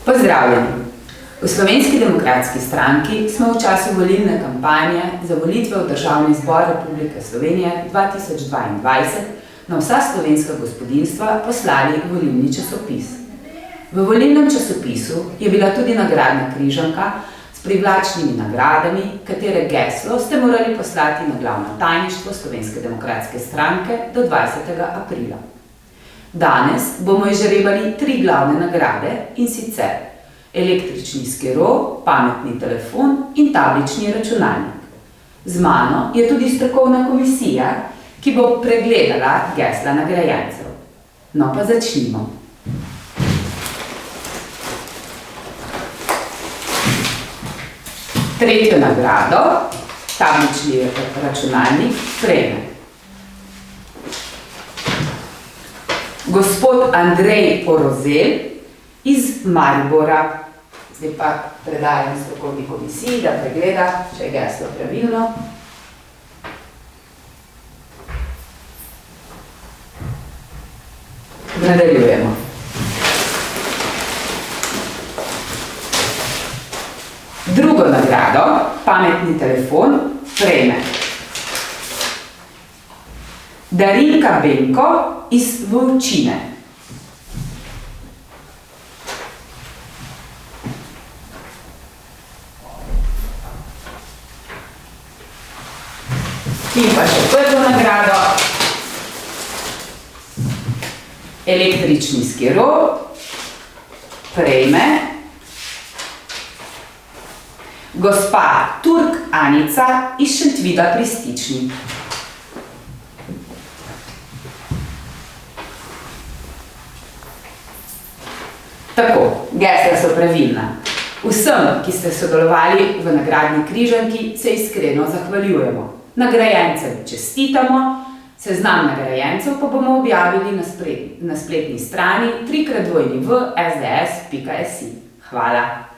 Pozdravljeni! V Slovenski demokratski stranki smo v času volilne kampanje za volitve v Državni zbor Republike Slovenije 2022 na vsa slovenska gospodinjstva poslali volilni časopis. V volilnem časopisu je bila tudi nagradna križanka s privlačnimi nagradami, katere geslo ste morali poslati na glavno tajništvo Slovenske demokratske stranke do 20. aprila. Danes bomo izžrebali 3 glavne nagrade, in sicer električni skiro, pametni telefon in tablični računalnik. Z mano je tudi strokovna komisija, ki bo pregledala gesla nagrajencev. No pa začnimo. Tretjo nagrado, tablični računalnik, prejme gospod Andrej Orozel iz Maribora. Zdaj pa predajam strokovni komisiji, da pregleda, če je geslo pravilno. Nadaljujemo. Drugo nagrado, pametni telefon, prejme Darinka Benko iz Volčine. In pa še prvo nagrado, električni skiro, prejme gospa Turk Anica iz Šentvida pri Stični. Tako, gesla so pravilna. Vsem, ki ste sodelovali v nagradni križanki, se iskreno zahvaljujemo. Nagrajencem čestitamo, seznam nagrajencev pa bomo objavili na spletni strani www.sds.si. Hvala!